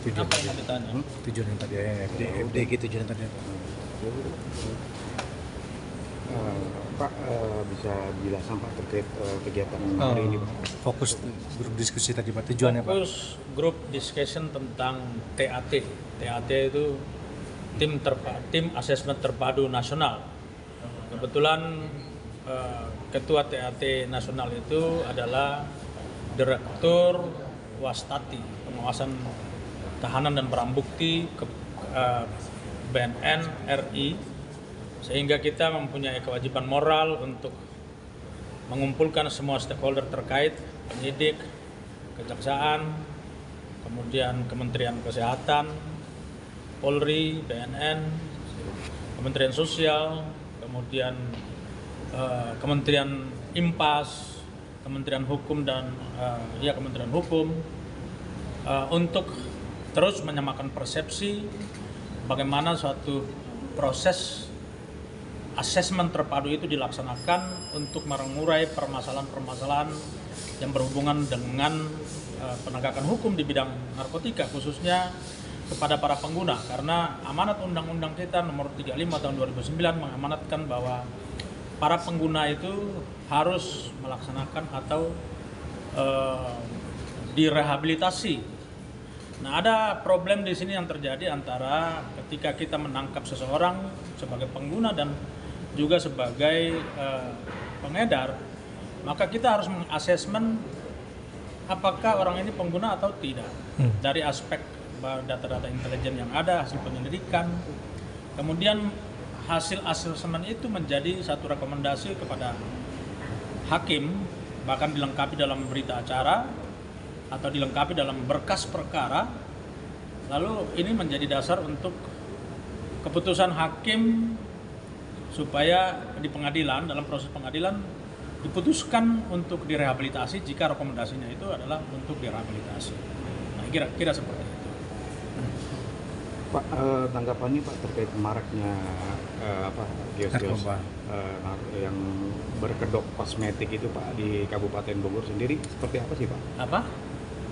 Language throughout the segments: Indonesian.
Tujuan Apa tadi. yang ditanya? Tujuan yang tadi ya, FDG tujuan yang tadi apa? Pak, bisa dijelaskan Pak terkait kegiatan hari ini Pak? Fokus grup diskusi tadi Pak, tujuannya Pak. Fokus group discussion tentang TAT. TAT itu tim asesmen terpadu nasional. Kebetulan ketua TAT nasional itu adalah Direktur Wastati, pengawasan tahanan dan barang bukti BNN RI, sehingga kita mempunyai kewajiban moral untuk mengumpulkan semua stakeholder terkait, penyidik, kejaksaan, kemudian Kementerian Kesehatan, Polri, BNN, Kementerian Sosial, kemudian Kementerian IMPAS, Kementerian Hukum dan Kementerian Hukum, untuk terus menyamakan persepsi bagaimana suatu proses asesmen terpadu itu dilaksanakan untuk mengurai permasalahan-permasalahan yang berhubungan dengan penegakan hukum di bidang narkotika, khususnya kepada para pengguna, karena amanat undang-undang kita nomor 35 tahun 2009 mengamanatkan bahwa para pengguna itu harus melaksanakan atau direhabilitasi. Nah, ada problem di sini yang terjadi antara ketika kita menangkap seseorang sebagai pengguna dan juga sebagai pengedar, maka kita harus mengasesmen apakah orang ini pengguna atau tidak. Dari aspek data-data intelijen yang ada, hasil penyelidikan, kemudian hasil asesmen itu menjadi satu rekomendasi kepada hakim, bahkan dilengkapi dalam berita acara atau dilengkapi dalam berkas perkara. Lalu ini menjadi dasar untuk keputusan hakim supaya di pengadilan, dalam proses pengadilan diputuskan untuk direhabilitasi jika rekomendasinya itu adalah untuk direhabilitasi. Nah, kira-kira seperti itu. Pak, tanggapannya Pak terkait maraknya kios-kios yang berkedok kosmetik itu Pak di Kabupaten Bogor sendiri seperti apa sih Pak? Apa?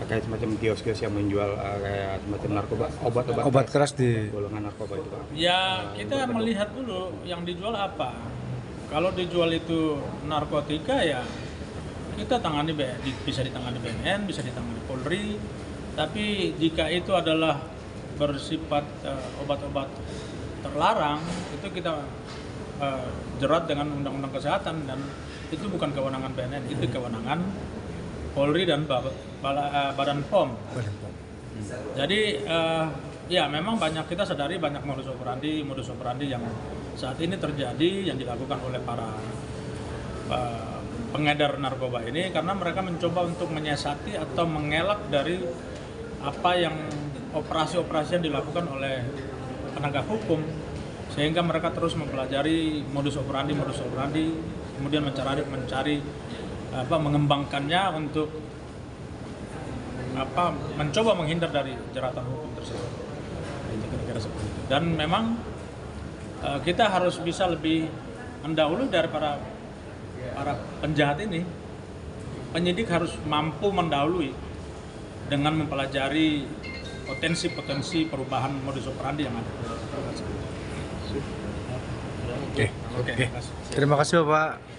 Kayak semacam kios-kios yang menjual kayak semacam narkoba, Obat keras di golongan narkoba itu Pak. Ya, kita melihat dulu yang dijual apa. Kalau dijual itu narkotika, ya kita tangani, bisa ditangani BNN, bisa ditangani Polri. Tapi jika itu adalah bersifat obat-obat terlarang, itu kita jerat dengan Undang-Undang Kesehatan, dan itu bukan kewenangan BNN, itu kewenangan Polri dan Badan POM. Jadi ya memang banyak, kita sadari banyak modus operandi yang saat ini terjadi, yang dilakukan oleh para pengedar narkoba ini, karena mereka mencoba untuk menyiasati atau mengelak dari apa yang operasi-operasi yang dilakukan oleh penegak hukum, sehingga mereka terus mempelajari modus operandi, kemudian mencari mengembangkannya untuk mencoba menghindar dari jeratan hukum tersebut. Kira-kira seperti itu. Dan memang kita harus bisa lebih mendahului dari para penjahat ini. Penyidik harus mampu mendahului dengan mempelajari potensi perubahan modus operandi yang ada. Oke. Terima kasih Bapak.